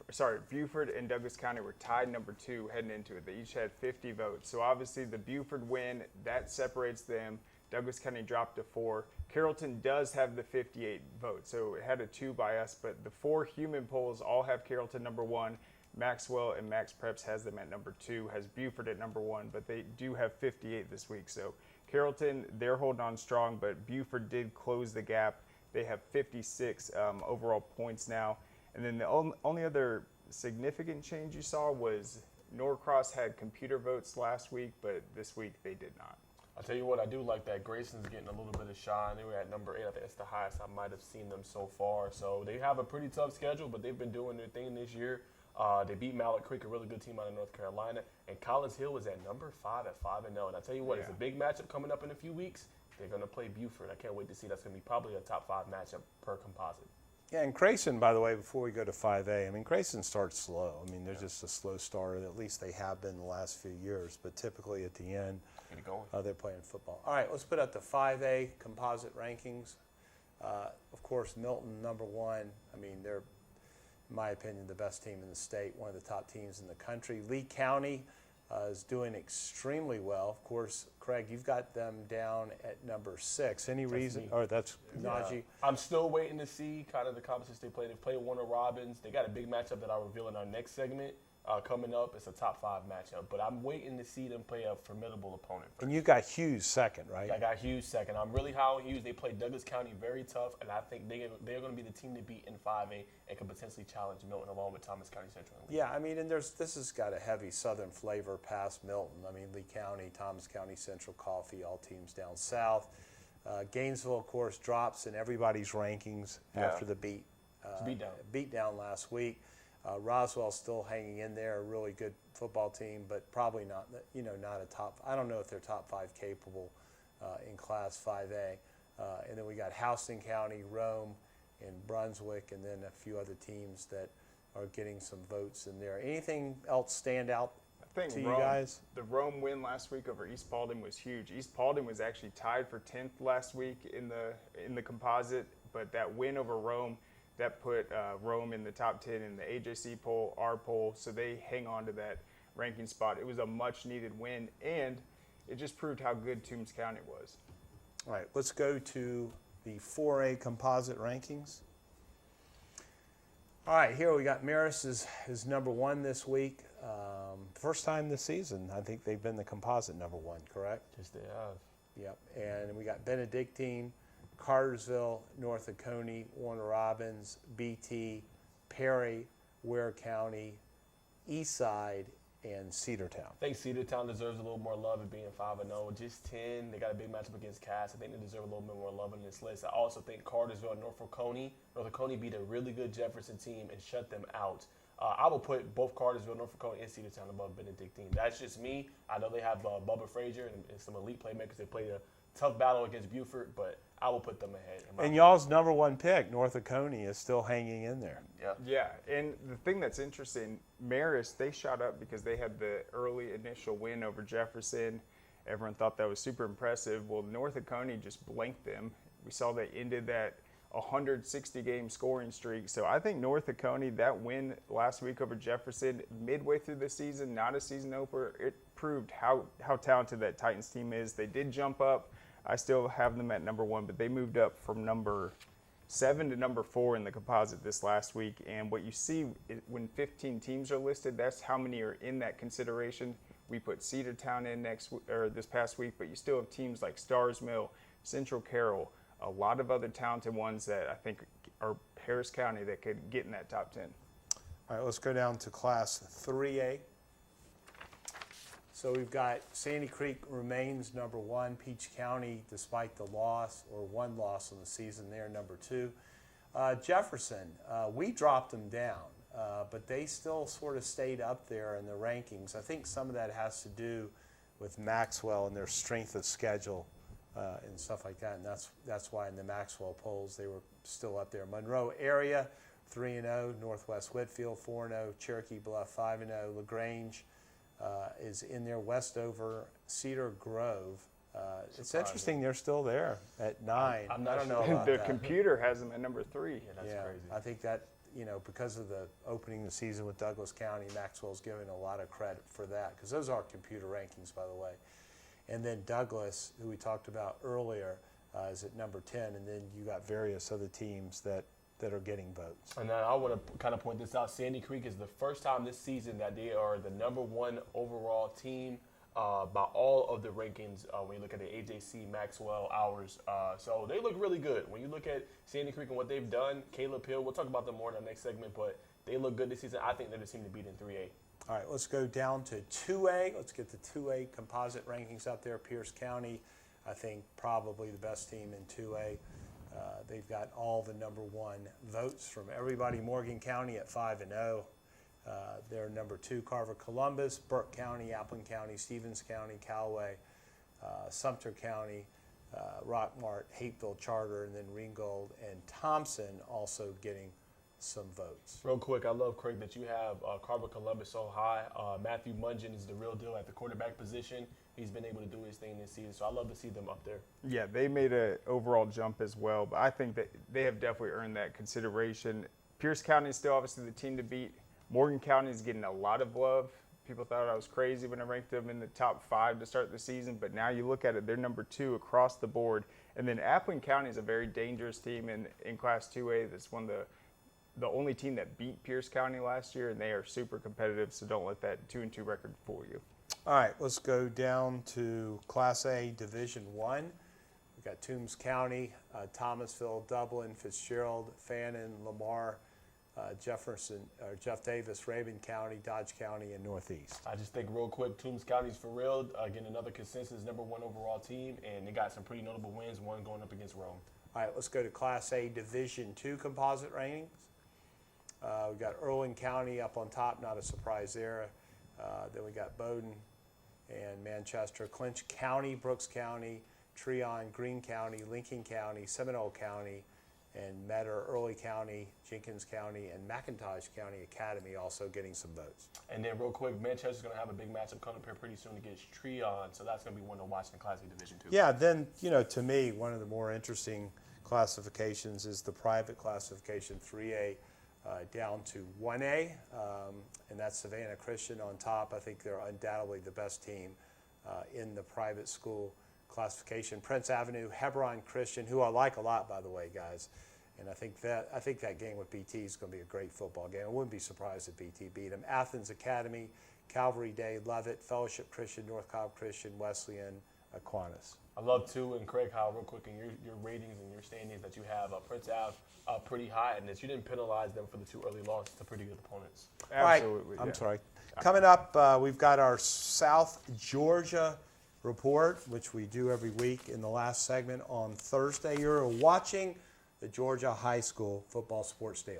Buford and Douglas County were tied number 2 heading into it. They each had 50 votes. So obviously the Buford win, that separates them. Douglas County dropped to 4. Carrollton does have the 58 votes, so it had a 2 by us. But the 4 human polls all have Carrollton number 1. Maxwell and Max Preps has them at number 2, has Buford at number 1, but they do have 58 this week. So Carrollton, they're holding on strong, but Buford did close the gap. They have 56 overall points now. And then the only other significant change you saw was Norcross had computer votes last week, but this week they did not. I'll tell you what, I do like that Grayson's getting a little bit of shine. They were at number 8. I think that's the highest I might have seen them so far. So they have a pretty tough schedule, but they've been doing their thing this year. They beat Mallard Creek, a really good team out of North Carolina. And Collins Hill is at number 5 at 5-0. And I tell you what, it's a big matchup coming up in a few weeks. They're going to play Buford. I can't wait to see. That's going to be probably a top 5 matchup per composite. Yeah, and Grayson, by the way, before we go to 5A, I mean, Grayson starts slow. I mean, they're just a slow starter. At least they have been the last few years. But typically at the end, they're playing football. All right, let's put up the 5A composite rankings. Of course, Milton, number 1. I mean, they're, in my opinion, the best team in the state, one of the top teams in the country. Lee County is doing extremely well. Of course, Craig, you've got them down at number 6. Any reason? Or that's Najeh. I'm still waiting to see kind of the competitions they play. They play Warner Robins. They got a big matchup that I'll reveal in our next segment coming up. It's a top 5 matchup, but I'm waiting to see them play a formidable opponent. And you got Hughes second, right? I got Hughes second. I'm really high on Hughes. They play Douglas County very tough, and I think they're going to be the team to beat in 5A and can potentially challenge Milton along with Thomas County Central. Yeah, I mean, and this has got a heavy southern flavor past Milton. I mean, Lee County, Thomas County Central, Coffee, all teams down south. Gainesville, of course, drops in everybody's rankings after the beat down last week. Roswell still hanging in there, a really good football team, but probably not, not a top. I don't know if they're top 5 capable in Class 5A. And then we got Houston County, Rome, and Brunswick, and then a few other teams that are getting some votes in there. Anything else stand out to you guys? The Rome win last week over East Paulding was huge. East Paulding was actually tied for 10th last week in the composite, but that win over Rome, that put Rome in the top 10 in the AJC poll, our poll, so they hang on to that ranking spot. It was a much-needed win, and it just proved how good Toombs County was. All right, let's go to the 4A composite rankings. All right, here we got Marist is number 1 this week. First time this season, I think they've been the composite number 1, correct? Yes, they have. Yep, and we got Benedictine, Cartersville, North Oconee, Warner Robins, BT, Perry, Ware County, Eastside, and Cedartown. I think Cedartown deserves a little more love at being 5-0. Just 10. They got a big matchup against Cass. I think they deserve a little bit more love on this list. I also think Cartersville and North Oconee beat a really good Jefferson team and shut them out. I will put both Cartersville, North Oconee, and Cedartown above Benedictine. That's just me. I know they have Bubba Frazier and some elite playmakers. They played a tough battle against Buford, but I will put them ahead. And y'all's number 1 pick, North Oconee, is still hanging in there. Yeah, and the thing that's interesting, Marist, they shot up because they had the early initial win over Jefferson. Everyone thought that was super impressive. Well, North Oconee just blanked them. We saw they ended that 160-game scoring streak. So I think North Oconee, that win last week over Jefferson, midway through the season, not a season opener, it proved how talented that Titans team is. They did jump up. I still have them at number 1, but they moved up from number 7 to number 4 in the composite this last week. And what you see when 15 teams are listed, that's how many are in that consideration. We put Cedartown in this past week, but you still have teams like Stars Mill, Central Carroll, a lot of other talented ones that I think are Harris County that could get in that top 10. All right, let's go down to Class 3A. So we've got Sandy Creek remains number 1. Peach County, despite the loss, or 1 loss in the season, they're number 2. Jefferson, we dropped them down, but they still sort of stayed up there in the rankings. I think some of that has to do with Maxwell and their strength of schedule and stuff like that, and that's why in the Maxwell polls they were still up there. Monroe area, 3-0. Northwest Whitfield, 4-0. Cherokee Bluff, 5-0. LaGrange is in there. Westover, Cedar Grove. It's interesting they're still there at 9. I don't know about the that. computer has them at number 3. Yeah, that's crazy. I think that, because of the opening the season with Douglas County, Maxwell's given a lot of credit for that, because those are computer rankings, by the way. And then Douglas, who we talked about earlier, is at number 10, and then you got various other teams that are getting votes. And then I want to kind of point this out. Sandy Creek is the first time this season that they are the number 1 overall team by all of the rankings when you look at the AJC, Maxwell, ours. So they look really good. When you look at Sandy Creek and what they've done, Caleb Hill, we'll talk about them more in the next segment, but they look good this season. I think they're the team to beat in 3A. All right, let's go down to 2A. Let's get the 2A composite rankings up there. Pierce County, I think probably the best team in 2A. They've got all the number 1 votes from everybody. Morgan County at 5-0. They're number 2. Carver Columbus, Burke County, Appleton County, Stevens County, Callaway, Sumter County, Rockmart, Hapeville Charter, and then Ringgold and Thompson also getting some votes. Real quick, I love, Craig, that you have Carver Columbus so high. Matthew Mungin is the real deal at the quarterback position. He's been able to do his thing this season, so I love to see them up there. Yeah, they made an overall jump as well, but I think that they have definitely earned that consideration. Pierce County is still obviously the team to beat. Morgan County is getting a lot of love. People thought I was crazy when I ranked them in the top 5 to start the season, but now you look at it, they're number 2 across the board. And then Appleton County is a very dangerous team in Class 2A. That's one of the only team that beat Pierce County last year, and they are super competitive, so don't let that 2-2 record fool you. All right, let's go down to Class A Division 1. We've got Toombs County, Thomasville, Dublin, Fitzgerald, Fannin, Lamar, Jeff Davis, Rabun County, Dodge County, and Northeast. I just think real quick, Toombs County's for real. Again, another consensus number 1 overall team, and they got some pretty notable wins, one going up against Rome. All right, let's go to Class A Division 2 composite rankings. We've got Irwin County up on top, not a surprise there. Then we got Bowdoin and Manchester, Clinch County, Brooks County, Treon, Greene County, Lincoln County, Seminole County, and Metter, Early County, Jenkins County, and McIntosh County Academy also getting some votes. And then real quick, Manchester's going to have a big matchup coming up here pretty soon against Treon, so that's going to be one to watch in the Class A Division 2. Yeah, then, to me, one of the more interesting classifications is the private classification 3A down to 1A, and that's Savannah Christian on top. I think they're undoubtedly the best team in the private school classification. Prince Avenue, Hebron Christian, who I like a lot, by the way, guys. And I think that game with BT is going to be a great football game. I wouldn't be surprised if BT beat them. Athens Academy, Calvary Day, Lovett, Fellowship Christian, North Cobb Christian, Wesleyan, Aquinas. I love too, and Craig, how real quick in your ratings and your standings that you have Prince Ave pretty high in this. You didn't penalize them for the 2 early losses to pretty good opponents. Absolutely. Right. I'm sorry. Coming up, we've got our South Georgia report, which we do every week in the last segment on Thursday. You're watching the Georgia High School Football Sports Daily.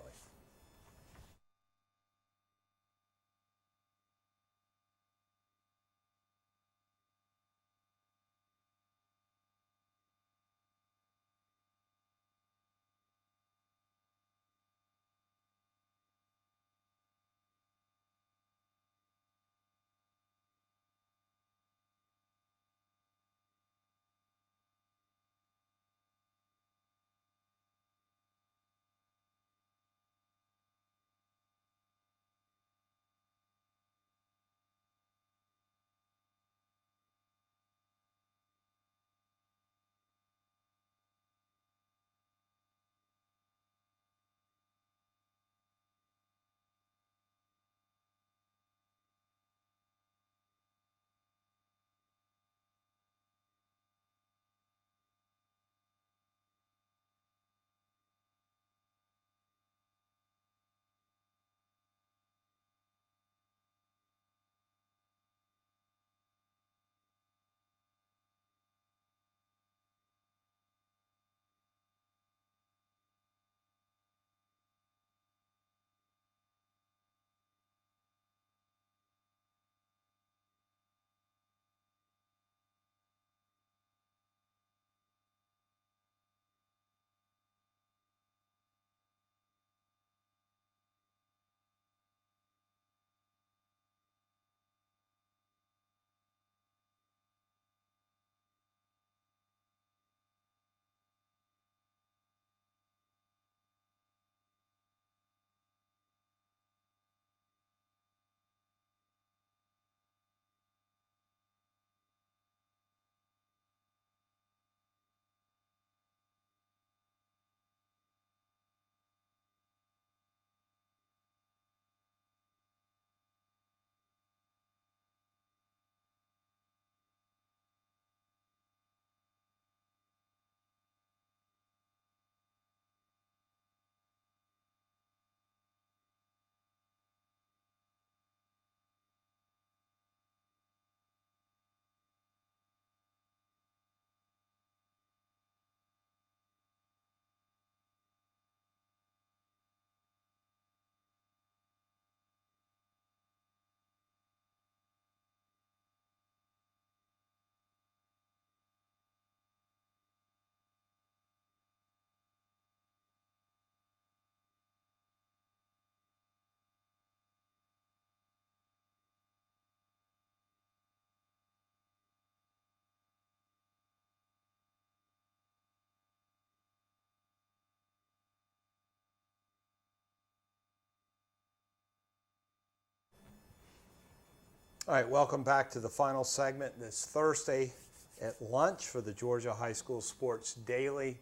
All right, welcome back to the final segment this Thursday at lunch for the Georgia High School Sports Daily,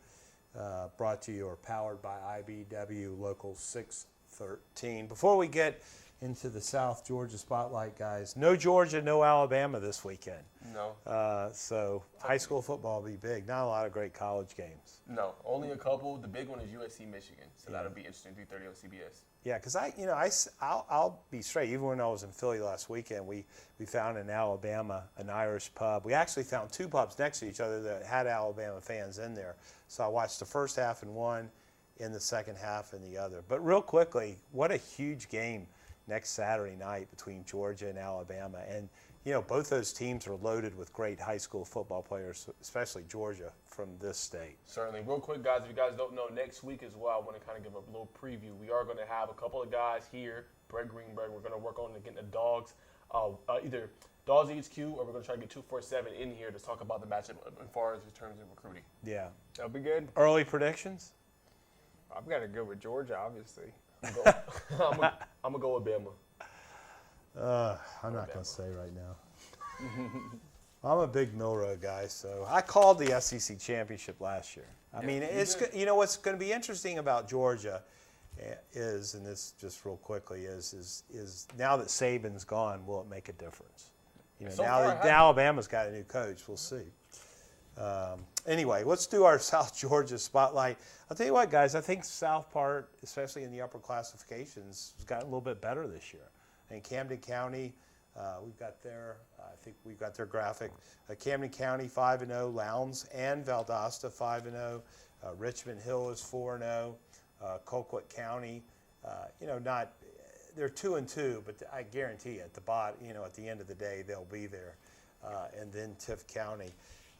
brought to you or powered by IBW Local 613. Before we get into the South Georgia Spotlight, guys, no Georgia, no Alabama this weekend. No. So high school football will be big. Not a lot of great college games. No, only a couple. The big one is USC Michigan, so that'll be interesting. 3:30 on CBS. Yeah, because I'll be straight. Even when I was in Philly last weekend, we found in Alabama an Irish pub. We actually found 2 pubs next to each other that had Alabama fans in there. So I watched the first half in one, in the second half in the other. But real quickly, what a huge game next Saturday night between Georgia and Alabama. And both those teams are loaded with great high school football players, especially Georgia from this state. Certainly. Real quick, guys, if you guys don't know, next week as well, I want to kind of give a little preview. We are going to have a couple of guys here, Brett Greenberg. We're going to work on getting the Dogs, either Dogs HQ, or we're going to try to get 247 in here to talk about the matchup as far as in terms of recruiting. Yeah. That'll be good. Early predictions? I've got to go with Georgia, obviously. I'm going to go with Bama. I'm not going to say right now. I'm a big Milroe guy, so I called the SEC championship last year. I mean, it's what's going to be interesting about Georgia is, and this just real quickly is now that Saban's gone, will it make a difference? Now that Alabama's got a new coach, we'll see. Anyway, let's do our South Georgia spotlight. I'll tell you what, guys, I think South part, especially in the upper classifications, has gotten a little bit better this year. In Camden County, we've got their graphic. Camden County 5-0, Lowndes and Valdosta 5-0. Richmond Hill is 4-0. Colquitt County, they're 2-2, but I guarantee you at the bottom, at the end of the day, they'll be there. And then Tift County.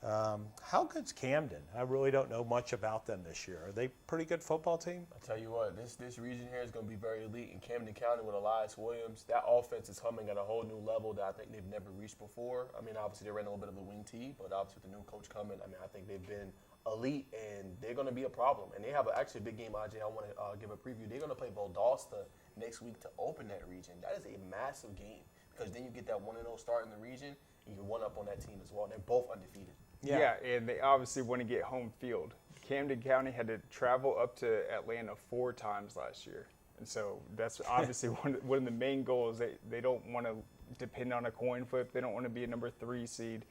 How good's Camden? I really don't know much about them this year. Are they a pretty good football team? I tell you what, this region here is going to be very elite. In Camden County with Elias Williams, that offense is humming at a whole new level that I think they've never reached before. I mean, obviously they ran a little bit of the wing tee, but obviously with the new coach coming, I think they've been elite, and they're going to be a problem. And they have actually a big game, Najeh. I want to give a preview. They're going to play Valdosta next week to open that region. That is a massive game because then you get that 1-0 start in the region, and you're one up on that team as well. And they're both undefeated. Yeah, and they obviously want to get home field. Camden County had to travel up to Atlanta 4 times last year. And so that's obviously one of the main goals. They don't want to depend on a coin flip. They don't want to be a number 3 seed.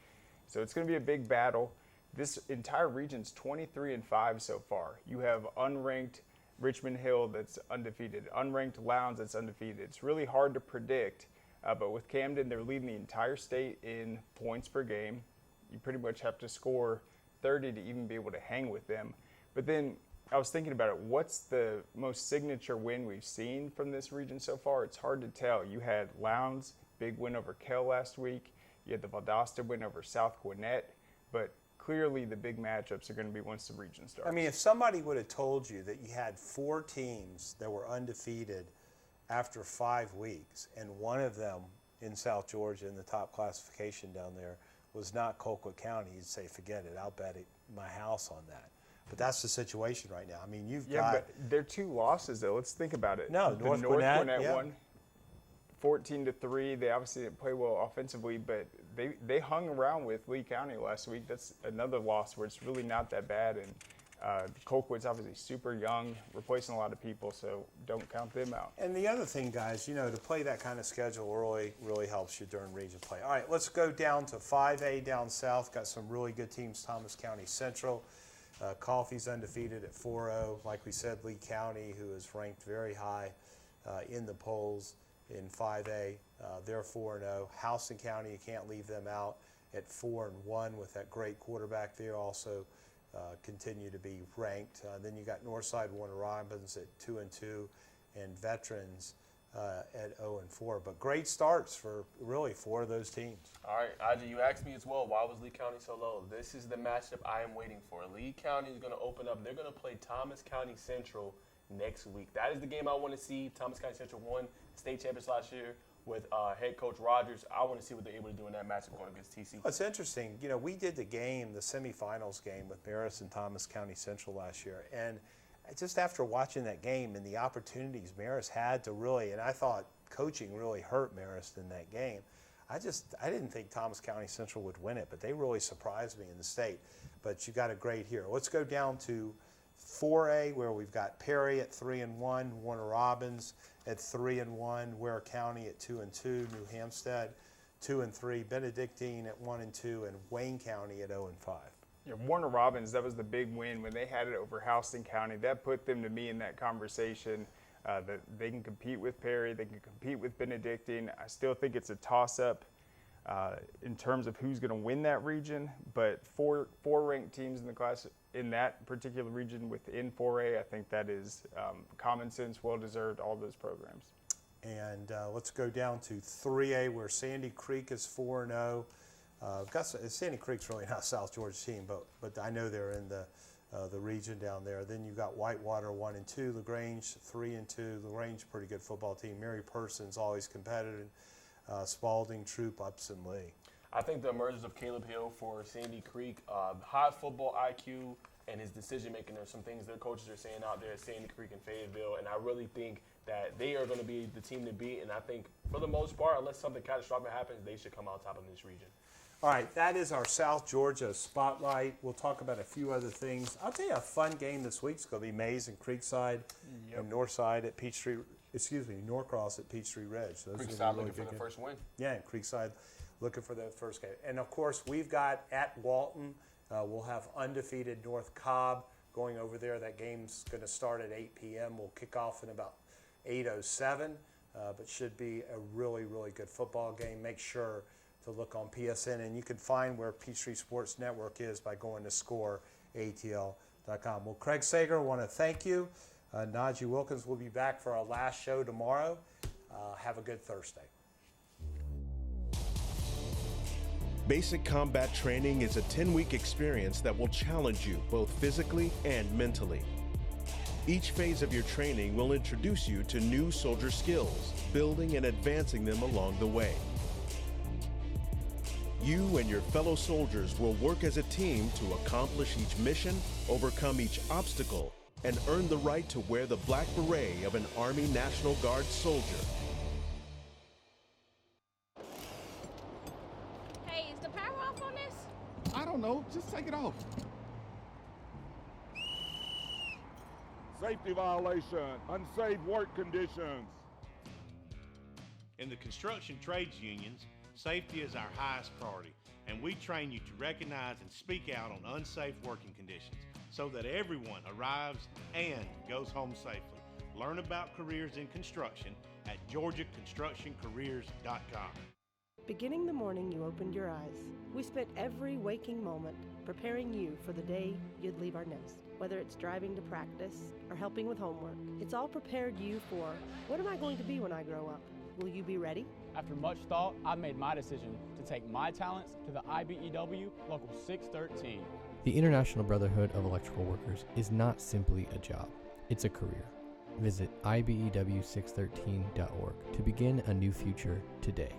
So it's going to be a big battle. This entire region's 23-5 so far. You have unranked Richmond Hill that's undefeated, unranked Lowndes that's undefeated. It's really hard to predict, but with Camden, they're leading the entire state in points per game. You pretty much have to score 30 to even be able to hang with them. But then I was thinking about it. What's the most signature win we've seen from this region so far? It's hard to tell. You had Lowndes, big win over Kell last week. You had the Valdosta win over South Gwinnett. But clearly the big matchups are going to be once the region starts. I mean, if somebody would have told you that you had 4 teams that were undefeated after 5 weeks, and one of them in South Georgia in the top classification down there was not Colquitt County, you'd say, forget it, I'll bet my house on that. But that's the situation right now. I mean, you've got... but they're 2 losses, though. Let's think about it. No, North Gwinnett won 14-3. They obviously didn't play well offensively, but they hung around with Lee County last week. That's another loss where it's really not that bad. And Colquitt's obviously super young, replacing a lot of people, so don't count them out. And the other thing, guys, to play that kind of schedule really helps you during region play. All right, let's go down to 5A down south. Got some really good teams. Thomas County Central. Coffee's undefeated at 4-0. Like we said, Lee County, who is ranked very high in the polls in 5A, they're 4-0. Houston County, you can't leave them out at 4-1 with that great quarterback there. Also continue to be ranked. Then you got Northside, Warner Robins at 2-2, and Veterans at 0-4. But great starts for really 4 of those teams. All right, Najeh, you asked me as well, why was Lee County so low? This is the matchup I am waiting for. Lee County is going to open up. They're going to play Thomas County Central next week. That is the game I want to see. Thomas County Central won state champions last year with head coach Rogers. I want to see what they're able to do in that matchup going against TC. Well, it's interesting. We did the semifinals game with Marist and Thomas County Central last year. And just after watching that game and the opportunities Marist had to really, and I thought coaching really hurt Marist in that game, I didn't think Thomas County Central would win it, but they really surprised me in the state. But you got a great hero. Let's go down to 4A, where we've got Perry at 3-1, Warner Robins at 3-1, Ware County at 2-2, New Hampstead 2-3, Benedictine at 1-2, and Wayne County at 0-5. Yeah, Warner Robins, that was the big win when they had it over Houston County. That put them to me in that conversation. That they can compete with Perry, they can compete with Benedictine. I still think it's a toss-up in terms of who's going to win that region, but four ranked teams in the class in that particular region within 4A, I think that is common sense, well-deserved, all those programs. And let's go down to 3A, where Sandy Creek is 4-0. Sandy Creek's really not a South Georgia team, but I know they're in the region down there. Then you've got Whitewater 1-2, LaGrange 3-2. LaGrange, pretty good football team. Mary Person's always competitive. Spalding, Troop, Upson, Lee. I think the emergence of Caleb Hill for Sandy Creek, high football IQ and his decision making. There's some things their coaches are saying out there at Sandy Creek and Fayetteville, and I really think that they are going to be the team to beat. And I think for the most part, unless something catastrophic happens, they should come out top in this region. All right, that is our South Georgia spotlight. We'll talk about a few other things. I'll tell you a fun game this week is going to be Mays and Creekside and Northside at Peachtree. Norcross at Peachtree Ridge. Those Creekside looking for their first win. Yeah, and Creekside looking for their first game. And of course, we've got at Walton. We'll have undefeated North Cobb going over there. That game's going to start at 8 p.m. We'll kick off in about 8:07, but should be a really, really good football game. Make sure to look on PSN, and you can find where Peachtree Sports Network is by going to scoreatl.com. Well, Craig Sager, I want to thank you. Najeh Wilkins will be back for our last show tomorrow. Have a good Thursday. Basic combat training is a 10-week experience that will challenge you both physically and mentally. Each phase of your training will introduce you to new soldier skills, building and advancing them along the way. You and your fellow soldiers will work as a team to accomplish each mission, overcome each obstacle, and earn the right to wear the black beret of an Army National Guard soldier. Hey, is the power off on this? I don't know. Just take it off. Safety violation, unsafe work conditions. In the construction trades unions, safety is our highest priority, and we train you to recognize and speak out on unsafe working conditions so that everyone arrives and goes home safely. Learn about careers in construction at georgiaconstructioncareers.com. Beginning the morning you opened your eyes, we spent every waking moment preparing you for the day you'd leave our nest. Whether it's driving to practice or helping with homework, it's all prepared you for, what am I going to be when I grow up? Will you be ready? After much thought, I made my decision to take my talents to the IBEW Local 613. The International Brotherhood of Electrical Workers is not simply a job, it's a career. Visit IBEW613.org to begin a new future today.